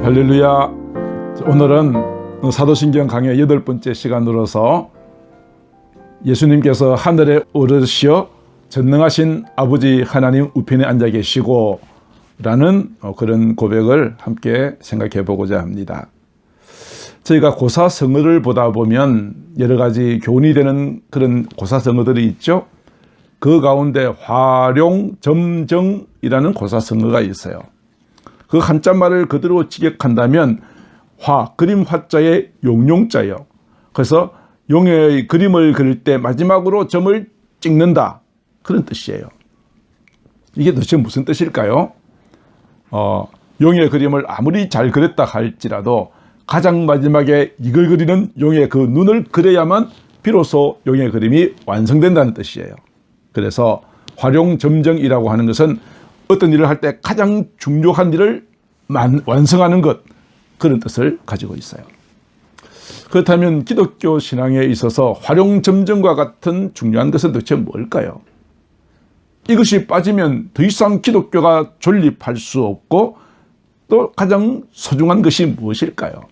할렐루야. 오늘은 사도신경 강의 8번째 시간으로서 예수님께서 하늘에 오르시어 전능하신 아버지 하나님 우편에 앉아 계시고 라는 그런 고백을 함께 생각해 보고자 합니다. 저희가 고사성어를 보다 보면 여러 가지 교훈이 되는 그런 고사성어들이 있죠. 그 가운데 활용점정이라는 고사성어가 있어요. 그 한자말을 그대로 직역한다면 그림 화자의 용용자예요. 그래서 용의 그림을 그릴 때 마지막으로 점을 찍는다, 그런 뜻이에요. 이게 도대체 무슨 뜻일까요? 용의 그림을 아무리 잘 그렸다 할지라도 가장 마지막에 이걸 그리는 용의 그 눈을 그려야만 비로소 용의 그림이 완성된다는 뜻이에요. 그래서 활용점정이라고 하는 것은 어떤 일을 할 때 가장 중요한 일을 완성하는 것, 그런 뜻을 가지고 있어요. 그렇다면 기독교 신앙에 있어서 활용점정과 같은 중요한 것은 도대체 뭘까요? 이것이 빠지면 더 이상 기독교가 존립할 수 없고 또 가장 소중한 것이 무엇일까요?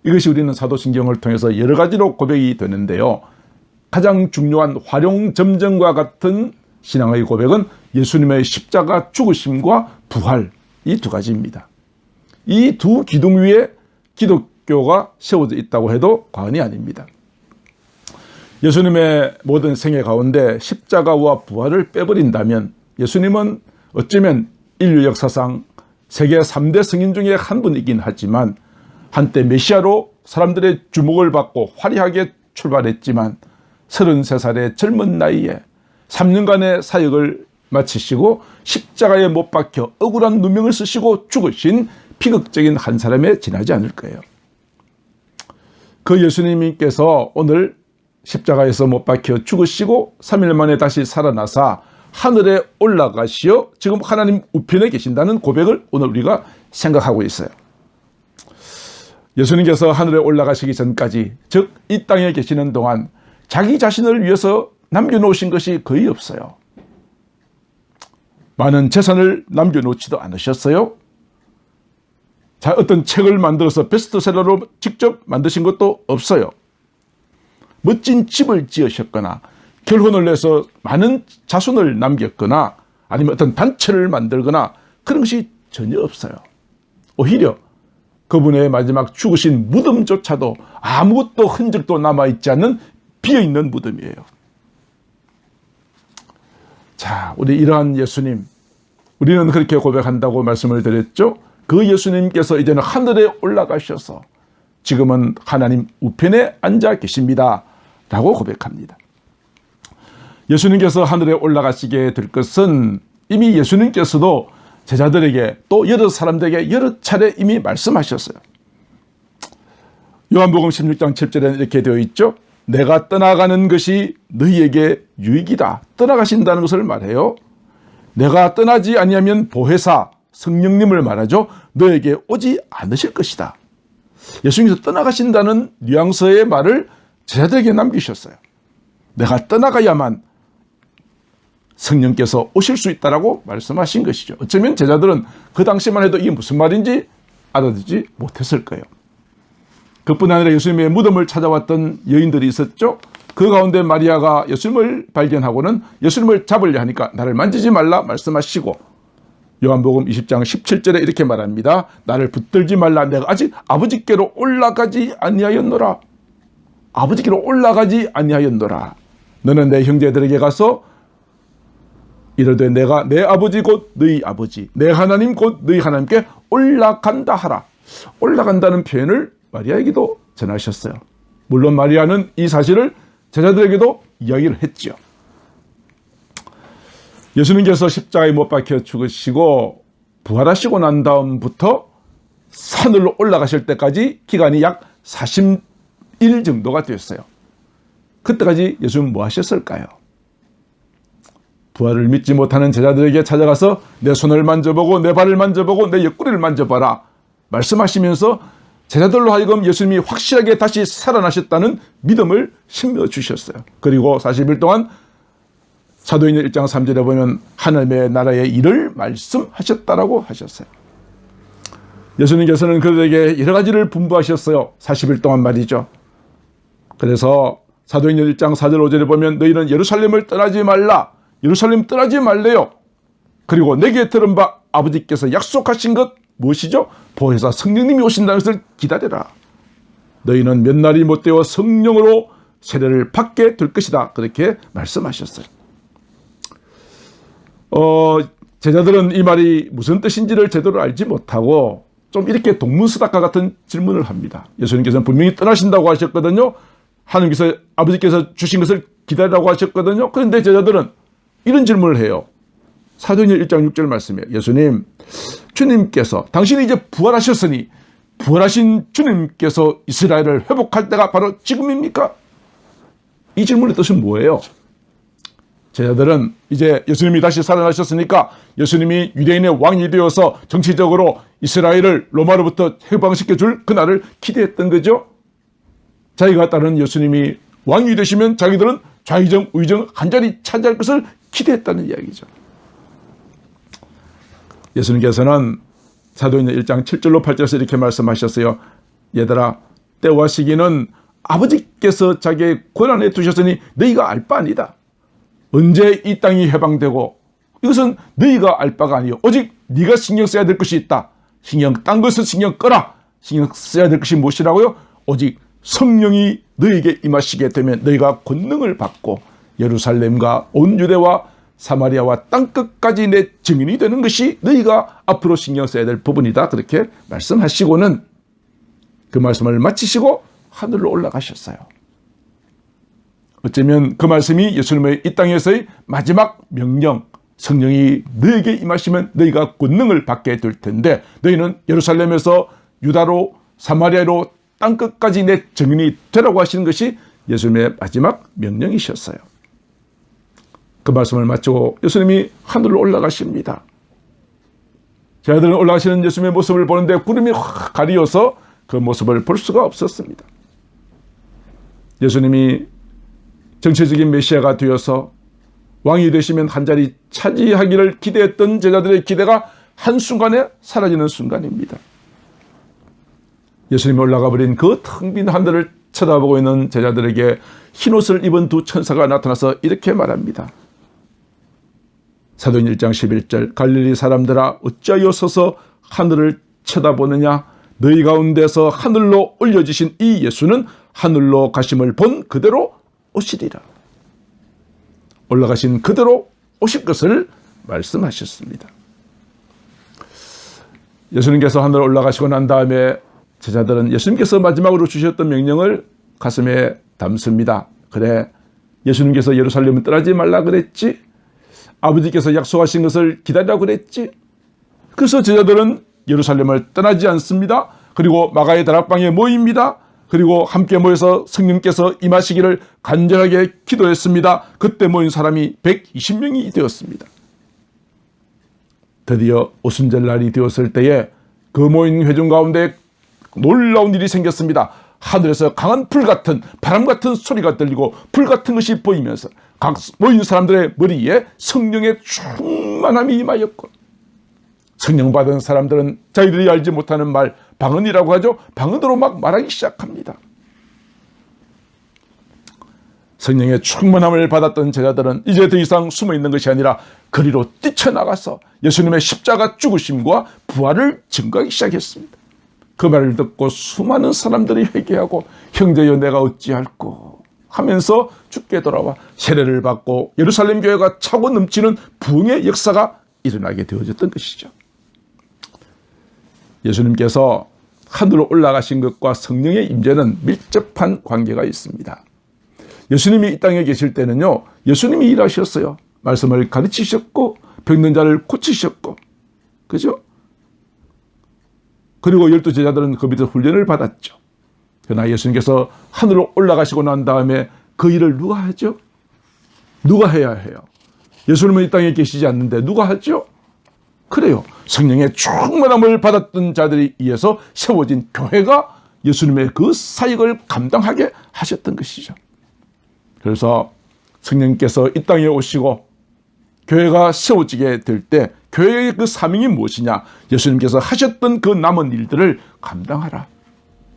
이것이 우리는 사도신경을 통해서 여러 가지로 고백이 되는데요. 가장 중요한 활용점정과 같은 신앙의 고백은 예수님의 십자가 죽으심과 부활, 이 두 가지입니다. 이 두 기둥 위에 기독교가 세워져 있다고 해도 과언이 아닙니다. 예수님의 모든 생애 가운데 십자가와 부활을 빼버린다면 예수님은 어쩌면 인류 역사상 세계 3대 성인 중에 한 분이긴 하지만 한때 메시아로 사람들의 주목을 받고 화려하게 출발했지만 33살의 젊은 나이에 3년간의 사역을 마치시고 십자가에 못 박혀 억울한 누명을 쓰시고 죽으신 비극적인 한 사람에 지나지 않을 거예요. 그 예수님께서 오늘 십자가에서 못 박혀 죽으시고 3일 만에 다시 살아나사 하늘에 올라가시어 지금 하나님 우편에 계신다는 고백을 오늘 우리가 생각하고 있어요. 예수님께서 하늘에 올라가시기 전까지, 즉 이 땅에 계시는 동안 자기 자신을 위해서 남겨놓으신 것이 거의 없어요. 많은 재산을 남겨놓지도 않으셨어요. 어떤 책을 만들어서 베스트셀러로 직접 만드신 것도 없어요. 멋진 집을 지으셨거나 결혼을 해서 많은 자손을 남겼거나 아니면 어떤 단체를 만들거나 그런 것이 전혀 없어요. 오히려 그분의 마지막 죽으신 무덤조차도 아무것도 흔적도 남아있지 않는 비어있는 무덤이에요. 자, 우리 이러한 예수님, 우리는 그렇게 고백한다고 말씀을 드렸죠. 그 예수님께서 이제는 하늘에 올라가셔서 지금은 하나님 우편에 앉아 계십니다 라고 고백합니다. 예수님께서 하늘에 올라가시게 될 것은 이미 예수님께서도 제자들에게 또 여러 사람들에게 여러 차례 이미 말씀하셨어요. 요한복음 16장 7절에는 이렇게 되어 있죠. 내가 떠나가는 것이 너희에게 유익이다. 떠나가신다는 것을 말해요. 내가 떠나지 아니하면 보혜사 성령님을 말하죠. 너에게 오지 않으실 것이다. 예수님께서 떠나가신다는 뉘앙스의 말을 제자들에게 남기셨어요. 내가 떠나가야만 성령께서 오실 수 있다라고 말씀하신 것이죠. 어쩌면 제자들은 그 당시만 해도 이게 무슨 말인지 알아듣지 못했을 거예요. 그뿐 아니라 예수님의 무덤을 찾아왔던 여인들이 있었죠. 그 가운데 마리아가 예수님을 발견하고는 예수님을 잡으려 하니까 나를 만지지 말라 말씀하시고 요한복음 20장 17절에 이렇게 말합니다. 나를 붙들지 말라. 내가 아직 아버지께로 올라가지 아니하였노라. 아버지께로 올라가지 아니하였노라. 너는 내 형제들에게 가서 이르되 내가 내 아버지 곧 너희 아버지, 내 하나님 곧 너희 하나님께 올라간다 하라. 올라간다는 표현을 마리아에게도 전하셨어요. 물론 마리아는 이 사실을 제자들에게도 이야기를 했죠. 예수님께서 십자가에 못 박혀 죽으시고 부활하시고 난 다음부터 산으로 올라가실 때까지 기간이 약 40일 정도가 되었어요. 그때까지 예수님은 뭐 하셨을까요? 부활을 믿지 못하는 제자들에게 찾아가서 내 손을 만져보고 내 발을 만져보고 내 옆구리를 만져봐라 말씀하시면서 제자들로 하여금 예수님이 확실하게 다시 살아나셨다는 믿음을 심어주셨어요. 그리고 40일 동안 사도행전 1장 3절에 보면 하나님의 나라의 일을 말씀하셨다라고 하셨어요. 예수님께서는 그들에게 여러 가지를 분부하셨어요. 40일 동안 말이죠. 그래서 사도행전 1장 4절 5절에 보면 너희는 예루살렘을 떠나지 말라. 예루살렘 떠나지 말래요. 그리고 내게 들은 바 아버지께서 약속하신 것 무엇이죠? 보혜사 성령님이 오신다는 것을 기다려라. 너희는 몇 날이 못되어 성령으로 세례를 받게 될 것이다. 그렇게 말씀하셨어요. 제자들은 이 말이 무슨 뜻인지를 제대로 알지 못하고 좀 이렇게 동문서답과 같은 질문을 합니다. 예수님께서는 분명히 떠나신다고 하셨거든요. 하나님께서 아버지께서 주신 것을 기다리라고 하셨거든요. 그런데 제자들은 이런 질문을 해요. 사도행전 1장 6절 말씀에 예수님, 주님께서 당신이 이제 부활하셨으니 부활하신 주님께서 이스라엘을 회복할 때가 바로 지금입니까? 이 질문의 뜻은 뭐예요? 제자들은 이제 예수님이 다시 살아나셨으니까 예수님이 유대인의 왕이 되어서 정치적으로 이스라엘을 로마로부터 해방시켜 줄 그날을 기대했던 거죠. 자기가 따르는 예수님이 왕이 되시면 자기들은 좌의정 우의정 한 자리 차지할 것을 기대했다는 이야기죠. 예수님께서는 사도행전 1장 7절로 8절에서 이렇게 말씀하셨어요. 얘들아, 때와 시기는 아버지께서 자기의 권한에 두셨으니 너희가 알 바 아니다. 언제 이 땅이 해방되고 이것은 너희가 알 바가 아니요 오직 네가 신경 써야 될 것이 있다. 딴 것을 신경 꺼라. 신경 써야 될 것이 무엇이라고요? 오직 성령이 너희에게 임하시게 되면 너희가 권능을 받고 예루살렘과 온 유대와 사마리아와 땅끝까지 내 증인이 되는 것이 너희가 앞으로 신경 써야 될 부분이다. 그렇게 말씀하시고는 그 말씀을 마치시고 하늘로 올라가셨어요. 어쩌면 그 말씀이 예수님의 이 땅에서의 마지막 명령, 성령이 너에게 임하시면 너희가 권능을 받게 될 텐데 너희는 예루살렘에서 유다로 사마리아로 땅끝까지 내 증인이 되라고 하시는 것이 예수님의 마지막 명령이셨어요. 그 말씀을 마치고 예수님이 하늘로 올라가십니다. 제자들은 올라가시는 예수님의 모습을 보는데 구름이 확 가리어서 그 모습을 볼 수가 없었습니다. 예수님이 정체적인 메시아가 되어서 왕이 되시면 한 자리 차지하기를 기대했던 제자들의 기대가 한순간에 사라지는 순간입니다. 예수님이 올라가 버린 그 텅 빈 하늘을 쳐다보고 있는 제자들에게 흰옷을 입은 두 천사가 나타나서 이렇게 말합니다. 사도행전 1장 11절 갈릴리 사람들아 어찌하여 서서 하늘을 쳐다보느냐 너희 가운데서 하늘로 올려지신 이 예수는 하늘로 가심을 본 그대로 오시리라. 올라가신 그대로 오실 것을 말씀하셨습니다. 예수님께서 하늘 올라가시고 난 다음에 제자들은 예수님께서 마지막으로 주셨던 명령을 가슴에 담습니다. 그래, 예수님께서 예루살렘을 떠나지 말라 그랬지? 아버지께서 약속하신 것을 기다리라고 그랬지? 그래서 제자들은 예루살렘을 떠나지 않습니다. 그리고 마가의 다락방에 모입니다. 그리고 함께 모여서 성령께서 임하시기를 간절하게 기도했습니다. 그때 모인 사람이 120명이 되었습니다. 드디어 오순절 날이 되었을 때에 그 모인 회중 가운데 놀라운 일이 생겼습니다. 하늘에서 강한 불 같은 바람 같은 소리가 들리고 불 같은 것이 보이면서 각 모인 사람들의 머리에 성령의 충만함이 임하였고 성령 받은 사람들은 자기들이 알지 못하는 말 방언이라고 하죠. 방언으로 막 말하기 시작합니다. 성령의 충만함을 받았던 제자들은 이제 더 이상 숨어있는 것이 아니라 거리로 뛰쳐나가서 예수님의 십자가 죽으심과 부활을 증거하기 시작했습니다. 그 말을 듣고 수많은 사람들이 회개하고 형제여 내가 어찌할꼬 하면서 주께 돌아와 세례를 받고 예루살렘 교회가 차고 넘치는 부흥의 역사가 일어나게 되어졌던 것이죠. 예수님께서 하늘로 올라가신 것과 성령의 임재는 밀접한 관계가 있습니다. 예수님이 이 땅에 계실 때는요, 예수님이 일하셨어요. 말씀을 가르치셨고 병든 자를 고치셨고, 그죠? 그리고 12제자들은 그 밑에서 훈련을 받았죠. 그러나 예수님께서 하늘로 올라가시고 난 다음에 그 일을 누가 하죠? 누가 해야 해요? 예수님은 이 땅에 계시지 않는데 누가 하죠? 그래요. 성령의 충만함을 받았던 자들에 의해서 세워진 교회가 예수님의 그 사역을 감당하게 하셨던 것이죠. 그래서 성령께서 이 땅에 오시고 교회가 세워지게 될 때 교회의 그 사명이 무엇이냐? 예수님께서 하셨던 그 남은 일들을 감당하라.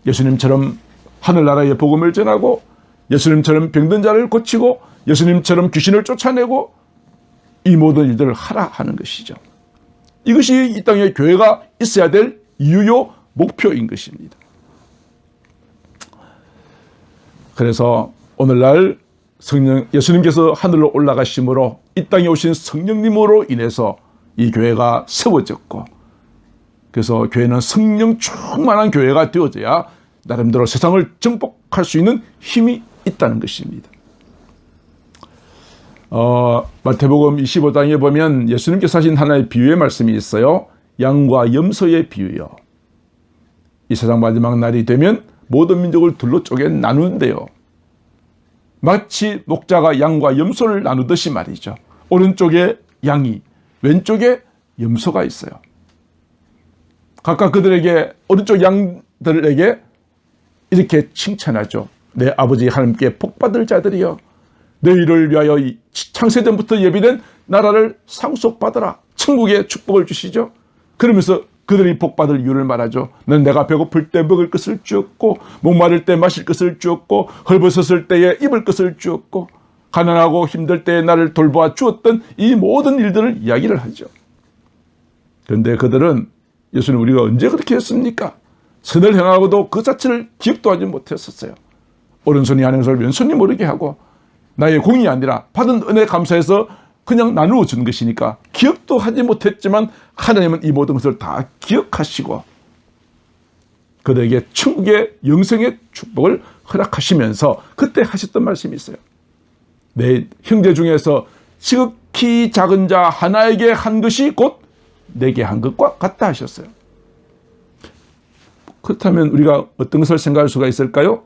예수님처럼 하늘나라의 복음을 전하고, 예수님처럼 병든 자를 고치고, 예수님처럼 귀신을 쫓아내고, 이 모든 일들을 하라 하는 것이죠. 이것이 이 땅에 교회가 있어야 될 이유요 목표인 것입니다. 그래서 오늘날 예수님께서 하늘로 올라가심으로 이 땅에 오신 성령님으로 인해서 이 교회가 세워졌고, 그래서 교회는 성령 충만한 교회가 되어져야 나름대로 세상을 정복할 수 있는 힘이 있다는 것입니다. 마태복음 25장에 보면 예수님께서 하신 하나의 비유의 말씀이 있어요. 양과 염소의 비유요. 이 세상 마지막 날이 되면 모든 민족을 둘로 쪼개 나누는데요. 마치 목자가 양과 염소를 나누듯이 말이죠. 오른쪽에 양이, 왼쪽에 염소가 있어요. 각각 그들에게, 오른쪽 양들에게 이렇게 칭찬하죠. 내 아버지 하나님께 복받을 자들이여, 너희를 위하여 창세전부터 예비된 나라를 상속받으라. 천국의 축복을 주시죠. 그러면서 그들이 복받을 이유를 말하죠. 넌 내가 배고플 때 먹을 것을 주었고, 목마를 때 마실 것을 주었고, 헐벗었을 때에 입을 것을 주었고, 가난하고 힘들 때에 나를 돌보아 주었던 이 모든 일들을 이야기를 하죠. 그런데 그들은 예수님 우리가 언제 그렇게 했습니까? 선을 행하고도 그 자체를 기억도 하지 못했었어요. 오른손이 하는 것을 왼손이 모르게 하고, 나의 공이 아니라 받은 은혜 감사해서 그냥 나누어 준 것이니까 기억도 하지 못했지만 하나님은 이 모든 것을 다 기억하시고 그들에게 천국의 영생의 축복을 허락하시면서 그때 하셨던 말씀이 있어요. 내 형제 중에서 지극히 작은 자 하나에게 한 것이 곧 내게 한 것과 같다 하셨어요. 그렇다면 우리가 어떤 것을 생각할 수가 있을까요?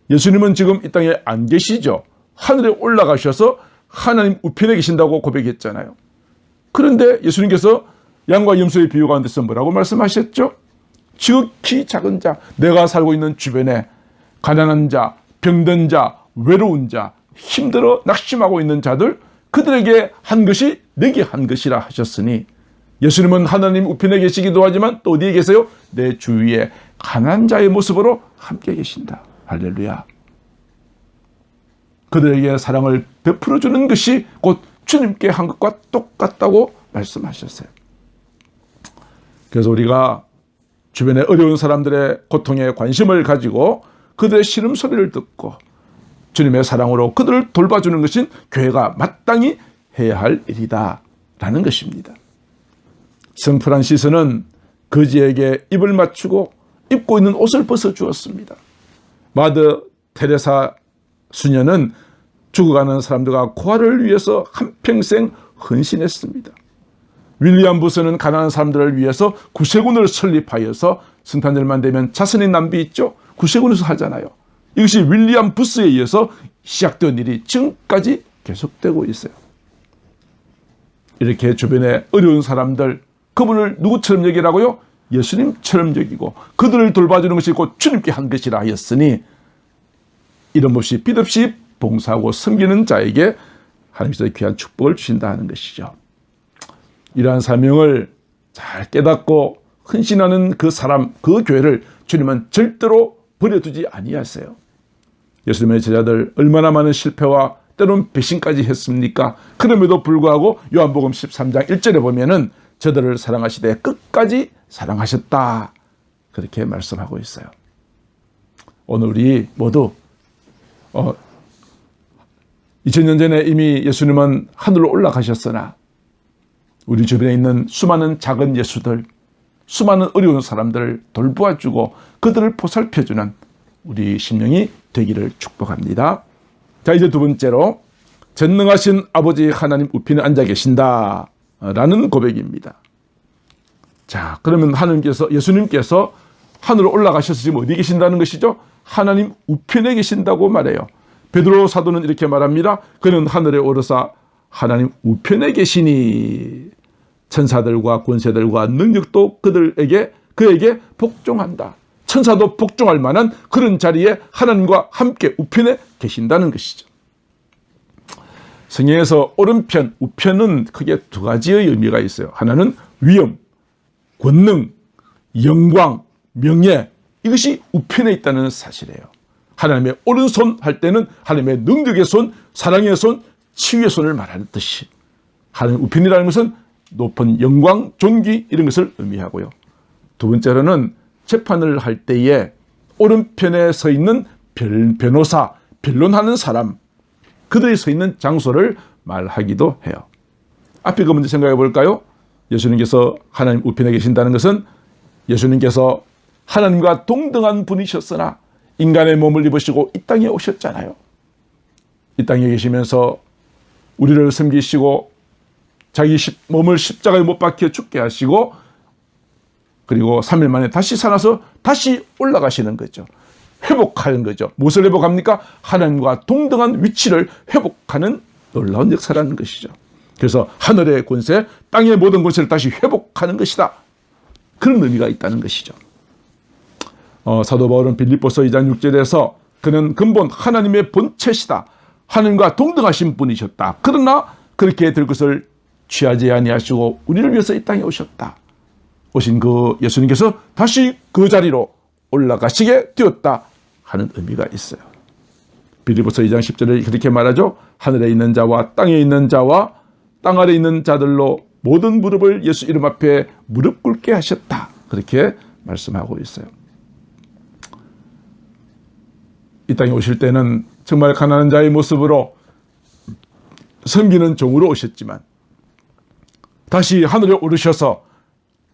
예수님은 지금 이 땅에 안 계시죠. 하늘에 올라가셔서 하나님 우편에 계신다고 고백했잖아요. 그런데 예수님께서 양과 염소의 비유 가운데서 뭐라고 말씀하셨죠? 지극히 작은 자, 내가 살고 있는 주변에 가난한 자, 병든 자, 외로운 자, 힘들어 낙심하고 있는 자들, 그들에게 한 것이 내게 한 것이라 하셨으니, 예수님은 하나님 우편에 계시기도 하지만 또 어디에 계세요? 내 주위에 가난한 자의 모습으로 함께 계신다. 할렐루야. 그들에게 사랑을 베풀어 주는 것이 곧 주님께 한 것과 똑같다고 말씀하셨어요. 그래서 우리가 주변에 어려운 사람들의 고통에 관심을 가지고 그들의 신음소리를 듣고 주님의 사랑으로 그들을 돌봐주는 것은 교회가 마땅히 해야 할 일이다 라는 것입니다. 성 프란시스는 거지에게 입을 맞추고 입고 있는 옷을 벗어주었습니다. 마더 테레사 수녀는 죽어가는 사람들과 고아를 위해서 한평생 헌신했습니다. 윌리엄 부스는 가난한 사람들을 위해서 구세군을 설립하여서 성탄절만 되면 자선의 낭비 있죠? 구세군에서 하잖아요. 이것이 윌리엄 부스에 의해서 시작된 일이 지금까지 계속되고 있어요. 이렇게 주변에 어려운 사람들, 그분을 누구처럼 여기라고요? 예수님처럼 여기고 그들을 돌봐주는 것이 곧 주님께 한 것이라 하였으니 이름 없이 빚 없이 봉사하고 섬기는 자에게 하나님께서 귀한 축복을 주신다는 것이죠. 이러한 사명을 잘 깨닫고 헌신하는 그 사람, 그 교회를 주님은 절대로 버려두지 아니하세요. 예수님의 제자들 얼마나 많은 실패와 때론 배신까지 했습니까? 그럼에도 불구하고 요한복음 13장 1절에 보면은 저들을 사랑하시되 끝까지 사랑하셨다. 그렇게 말씀하고 있어요. 오늘 우리 모두 2000년 전에 이미 예수님은 하늘로 올라가셨으나 우리 주변에 있는 수많은 작은 예수들, 수많은 어려운 사람들을 돌보아주고 그들을 보살펴주는 우리 심령이 되기를 축복합니다. 자, 이제 두 번째로 전능하신 아버지 하나님 우편에 앉아 계신다 라는 고백입니다. 자, 그러면 예수님께서 하늘로 올라가셔서 지금 어디 계신다는 것이죠? 하나님 우편에 계신다고 말해요. 베드로 사도는 이렇게 말합니다. 그는 하늘에 오르사 하나님 우편에 계시니 천사들과 권세들과 능력도 그에게 복종한다. 천사도 복종할 만한 그런 자리에 하나님과 함께 우편에 계신다는 것이죠. 성경에서 오른편, 우편은 크게 두 가지의 의미가 있어요. 하나는 위엄, 권능, 영광, 명예, 이것이 우편에 있다는 사실이에요. 하나님의 오른손 할 때는 하나님의 능력의 손, 사랑의 손, 치유의 손을 말하는 뜻이, 하나님 우편이라는 것은 높은 영광, 존귀 이런 것을 의미하고요. 두 번째로는 재판을 할 때에 오른편에 서 있는 변호사, 변론하는 사람, 그들이 서 있는 장소를 말하기도 해요. 앞에 그 문제 생각해 볼까요? 예수님께서 하나님 우편에 계신다는 것은 예수님께서 하나님과 동등한 분이셨으나 인간의 몸을 입으시고 이 땅에 오셨잖아요. 이 땅에 계시면서 우리를 섬기시고 자기 몸을 십자가에 못 박혀 죽게 하시고 그리고 3일 만에 다시 살아서 다시 올라가시는 거죠. 회복하는 거죠. 무엇을 회복합니까? 하나님과 동등한 위치를 회복하는 놀라운 역사라는 것이죠. 그래서 하늘의 권세, 땅의 모든 권세를 다시 회복하는 것이다. 그런 의미가 있다는 것이죠. 사도 바울은 빌립보서 2장 6절에서 그는 근본 하나님의 본체시다. 하나님과 동등하신 분이셨다. 그러나 그렇게 될 것을 취하지 아니하시고 우리를 위해서 이 땅에 오셨다. 오신 그 예수님께서 다시 그 자리로 올라가시게 되었다 하는 의미가 있어요. 빌립보서 2장 10절에 그렇게 말하죠. 하늘에 있는 자와 땅에 있는 자와 땅 아래 있는 자들로 모든 무릎을 예수 이름 앞에 무릎 꿇게 하셨다. 그렇게 말씀하고 있어요. 이 땅에 오실 때는 정말 가난한 자의 모습으로 섬기는 종으로 오셨지만 다시 하늘에 오르셔서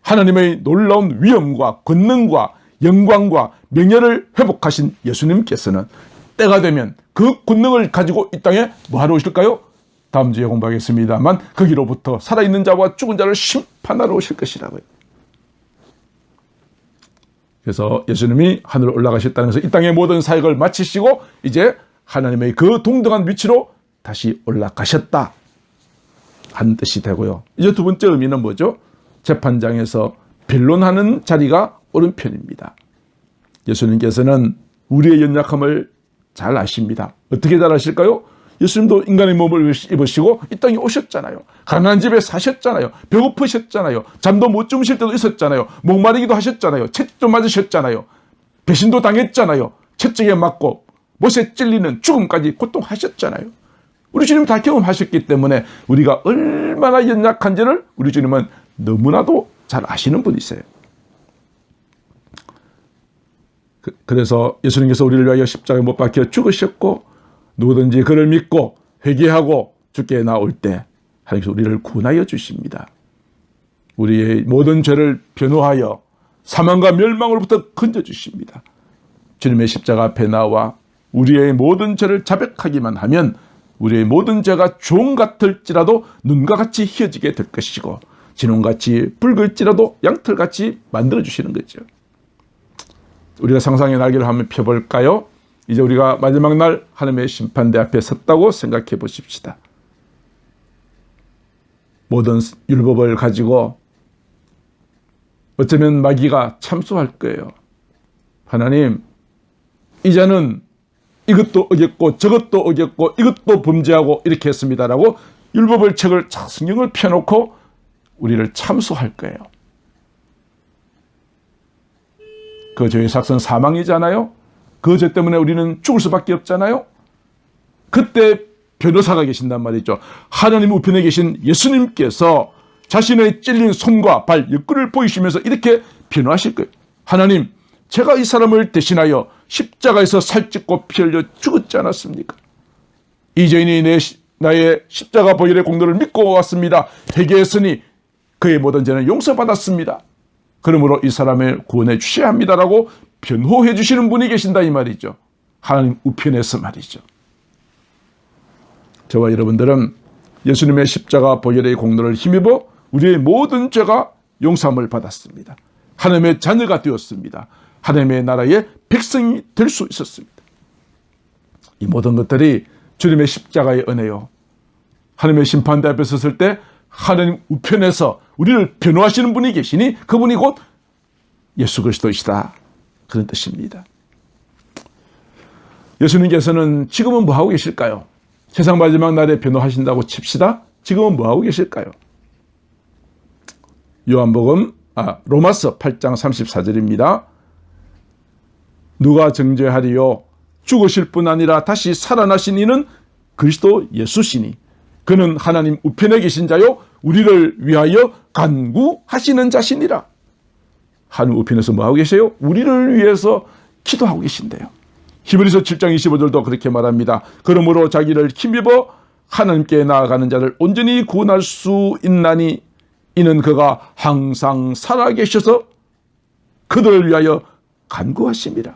하나님의 놀라운 위엄과 권능과 영광과 명예를 회복하신 예수님께서는 때가 되면 그 권능을 가지고 이 땅에 뭐하러 오실까요? 다음 주에 공부하겠습니다만 거기로부터 살아있는 자와 죽은 자를 심판하러 오실 것이라고요. 그래서 예수님이 하늘로 올라가셨다는 것은 이 땅의 모든 사역을 마치시고 이제 하나님의 그 동등한 위치로 다시 올라가셨다 하는 뜻이 되고요. 이제 두 번째 의미는 뭐죠? 재판장에서 변론하는 자리가 오른편입니다. 예수님께서는 우리의 연약함을 잘 아십니다. 어떻게 잘 아실까요? 예수님도 인간의 몸을 입으시고 이 땅에 오셨잖아요. 가난한 집에 사셨잖아요. 배고프셨잖아요. 잠도 못 주무실 때도 있었잖아요. 목마르기도 하셨잖아요. 채찍도 맞으셨잖아요. 배신도 당했잖아요. 채찍에 맞고 못에 찔리는 죽음까지 고통하셨잖아요. 우리 주님 다 경험하셨기 때문에 우리가 얼마나 연약한지를 우리 주님은 너무나도 잘 아시는 분이세요. 그래서 예수님께서 우리를 위하여 십자가에 못 박혀 죽으셨고 누구든지 그를 믿고 회개하고 주께 나올 때 하나님께서 우리를 구원하여 주십니다. 우리의 모든 죄를 변호하여 사망과 멸망으로부터 건져주십니다. 주님의 십자가 앞에 나와 우리의 모든 죄를 자백하기만 하면 우리의 모든 죄가 종 같을지라도 눈과 같이 희어지게 될 것이고 진홍같이 붉을지라도 양털같이 만들어주시는 거죠. 우리가 상상의 날개를 한번 펴볼까요? 이제 우리가 마지막 날 하나님의 심판대 앞에 섰다고 생각해 보십시다. 모든 율법을 가지고 어쩌면 마귀가 참소할 거예요. 하나님, 이제는 이것도 어겼고 저것도 어겼고 이것도 범죄하고 이렇게 했습니다라고 율법을 책을 성경을 펴놓고 우리를 참소할 거예요. 그 죄의 삭은 사망이잖아요. 그 죄 때문에 우리는 죽을 수밖에 없잖아요. 그때 변호사가 계신단 말이죠. 하나님 우편에 계신 예수님께서 자신의 찔린 손과 발, 옆구리를 보이시면서 이렇게 변호하실 거예요. 하나님, 제가 이 사람을 대신하여 십자가에서 살찌고 피 흘려 죽었지 않았습니까? 이 죄인이 나의 십자가 보혈의 공로를 믿고 왔습니다. 회개했으니 그의 모든 죄는 용서받았습니다. 그러므로 이 사람을 구원해 주셔야 합니다라고 변호해 주시는 분이 계신다 이 말이죠. 하나님 우편에서 말이죠. 저와 여러분들은 예수님의 십자가 보혈의 공로를 힘입어 우리의 모든 죄가 용서함을 받았습니다. 하나님의 자녀가 되었습니다. 하나님의 나라의 백성이 될 수 있었습니다. 이 모든 것들이 주님의 십자가의 은혜요. 하나님의 심판대 앞에 섰을 때 하나님 우편에서 우리를 변호하시는 분이 계시니 그분이 곧 예수 그리스도이시다. 그런 뜻입니다. 예수님께서는 지금은 뭐하고 계실까요? 세상 마지막 날에 변호하신다고 칩시다. 지금은 뭐하고 계실까요? 로마서 8장 34절입니다. 누가 정죄하리요? 죽으실 뿐 아니라 다시 살아나신 이는 그리스도 예수시니 그는 하나님 우편에 계신 자요 우리를 위하여 간구하시는 자시니라. 하나님 우편에서 뭐하고 계세요? 우리를 위해서 기도하고 계신대요. 히브리서 7장 25절도 그렇게 말합니다. 그러므로 자기를 힘입어 하나님께 나아가는 자를 온전히 구원할 수 있나니 이는 그가 항상 살아계셔서 그들을 위하여 간구하심이라.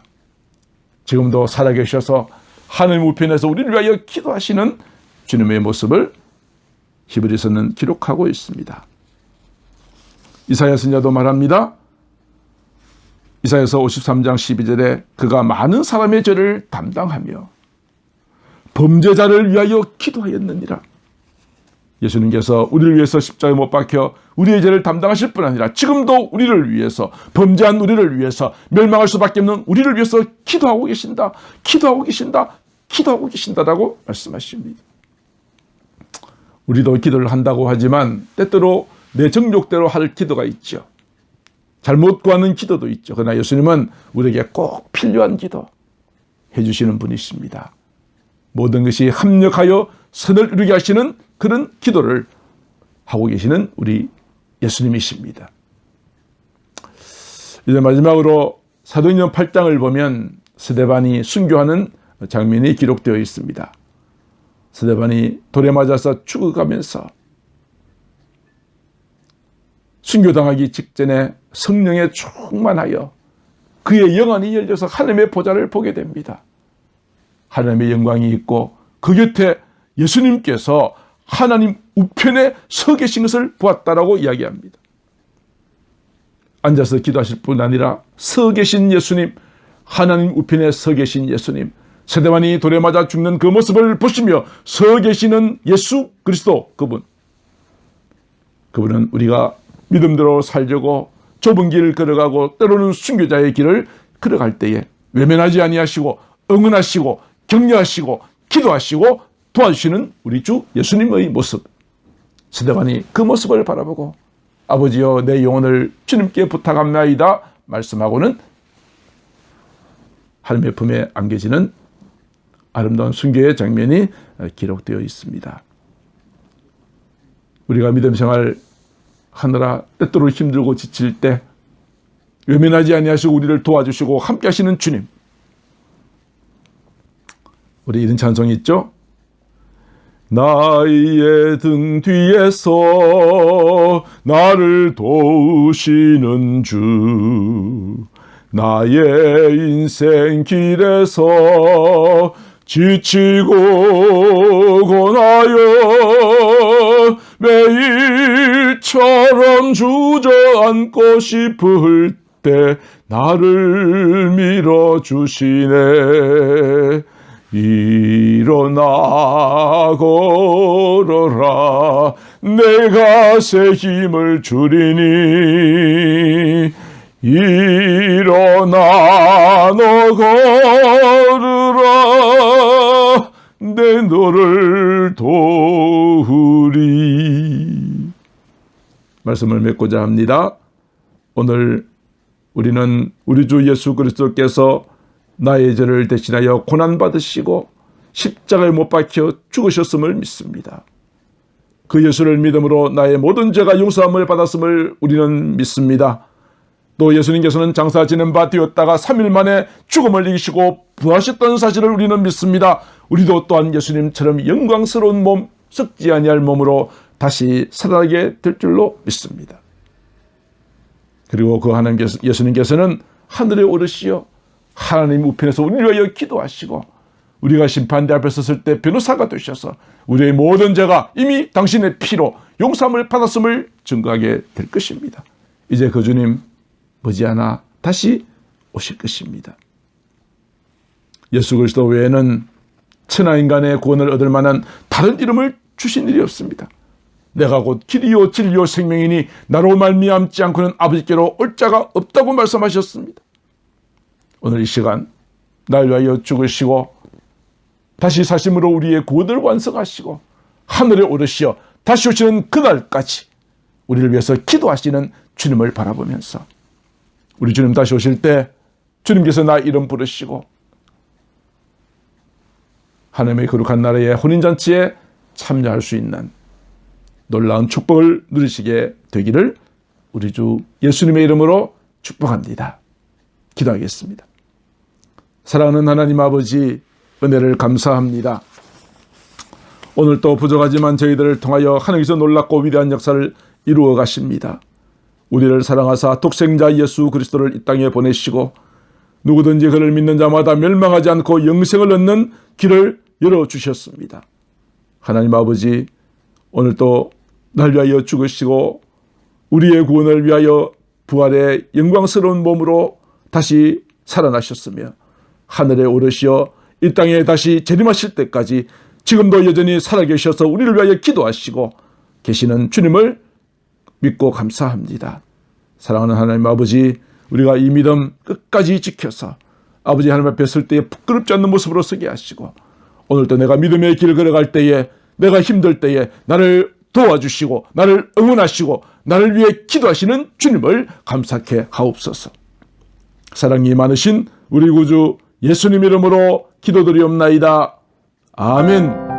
지금도 살아계셔서 하나님 우편에서 우리를 위하여 기도하시는 주님의 모습을 히브리서는 기록하고 있습니다. 이사야 선지자도 말합니다. 이사야서 53장 12절에 그가 많은 사람의 죄를 담당하며 범죄자를 위하여 기도하였느니라. 예수님께서 우리를 위해서 십자가에 못 박혀 우리의 죄를 담당하실 뿐 아니라 지금도 우리를 위해서, 범죄한 우리를 위해서, 멸망할 수밖에 없는 우리를 위해서 기도하고 계신다, 기도하고 계신다, 기도하고 계신다라고 말씀하십니다. 우리도 기도를 한다고 하지만 때때로 내 정욕대로 할 기도가 있죠. 잘못 구하는 기도도 있죠. 그러나 예수님은 우리에게 꼭 필요한 기도 해주시는 분이십니다. 모든 것이 합력하여 선을 이루게 하시는 그런 기도를 하고 계시는 우리 예수님이십니다. 이제 마지막으로 사도행전 8장을 보면 스데반이 순교하는 장면이 기록되어 있습니다. 스데반이 돌에 맞아서 죽어가면서 순교당하기 직전에 성령에 충만하여 그의 영안이 열려서 하나님의 보좌를 보게 됩니다. 하나님의 영광이 있고 그 곁에 예수님께서 하나님 우편에 서 계신 것을 보았다라고 이야기합니다. 앉아서 기도하실 뿐 아니라 서 계신 예수님, 하나님 우편에 서 계신 예수님, 스데반이 돌에 맞아 죽는 그 모습을 보시며 서 계시는 예수 그리스도 그분은 우리가 믿음대로 살려고 좁은 길을 걸어가고 때로는 순교자의 길을 걸어갈 때에 외면하지 아니하시고 응원하시고 격려하시고 기도하시고 도와주시는 우리 주 예수님의 모습. 스데반이 그 모습을 바라보고 아버지여 내 영혼을 주님께 부탁합나이다 말씀하고는 하나님의 품에 안겨지는 아름다운 순교의 장면이 기록되어 있습니다. 우리가 믿음 생활 하느라 때때로 힘들고 지칠 때 외면하지 아니하시고 우리를 도와주시고 함께 하시는 주님. 우리 이런 찬송이 있죠? 나의 등 뒤에서 나를 도우시는 주, 나의 인생 길에서 지치고 고나여 매일처럼 주저앉고 싶을 때 나를 밀어주시네. 일어나 걸어라 내가 새 힘을 주리니 일어나 너 걸으라 내 너를 도우리. 말씀을 맺고자 합니다. 오늘 우리는 우리 주 예수 그리스도께서 나의 죄를 대신하여 고난받으시고 십자가에 못 박혀 죽으셨음을 믿습니다. 그 예수를 믿음으로 나의 모든 죄가 용서함을 받았음을 우리는 믿습니다. 또 예수님께서는 장사 지낸 바 되었다가 3일 만에 죽음을 이기시고 부활하셨다는 사실을 우리는 믿습니다. 우리도 또한 예수님처럼 영광스러운 몸, 썩지 아니할 몸으로 다시 살아나게 될 줄로 믿습니다. 그리고 그 예수님께서는 하늘에 오르시어 하나님 우편에서 우리를 위하여 기도하시고 우리가 심판대 앞에 섰을 때 변호사가 되셔서 우리의 모든 죄가 이미 당신의 피로 용서함을 받았음을 증거하게 될 것입니다. 이제 그 주님 머지않아 다시 오실 것입니다. 예수 그리스도 외에는 천하 인간의 구원을 얻을 만한 다른 이름을 주신 일이 없습니다. 내가 곧 길이요 진리요 생명이니 나로 말미암지 않고는 아버지께로 올 자가 없다고 말씀하셨습니다. 오늘 이 시간 날 위하여 죽으시고 다시 사심으로 우리의 구원을 완성하시고 하늘에 오르시어 다시 오시는 그날까지 우리를 위해서 기도하시는 주님을 바라보면서 우리 주님 다시 오실 때 주님께서 나 이름 부르시고 하나님의 거룩한 나라의 혼인잔치에 참여할 수 있는 놀라운 축복을 누리시게 되기를 우리 주 예수님의 이름으로 축복합니다. 기도하겠습니다. 사랑하는 하나님 아버지, 은혜를 감사합니다. 오늘 또 부족하지만 저희들을 통하여 하나님께서 놀랍고 위대한 역사를 이루어 가십니다. 우리를 사랑하사 독생자 예수 그리스도를 이 땅에 보내시고 누구든지 그를 믿는 자마다 멸망하지 않고 영생을 얻는 길을 열어주셨습니다. 하나님 아버지, 오늘 또 날 위하여 죽으시고 우리의 구원을 위하여 부활의 영광스러운 몸으로 다시 살아나셨으며 하늘에 오르시어 이 땅에 다시 재림하실 때까지 지금도 여전히 살아계셔서 우리를 위하여 기도하시고 계시는 주님을 믿고 감사합니다. 사랑하는 하나님 아버지, 우리가 이 믿음 끝까지 지켜서 아버지 하나님 앞에 설 때에 부끄럽지 않는 모습으로 서게 하시고 오늘도 내가 믿음의 길 걸어갈 때에 내가 힘들 때에 나를 도와주시고 나를 응원하시고 나를 위해 기도하시는 주님을 감사케 하옵소서. 사랑이 많으신 우리 구주 예수님 이름으로 기도드리옵나이다. 아멘.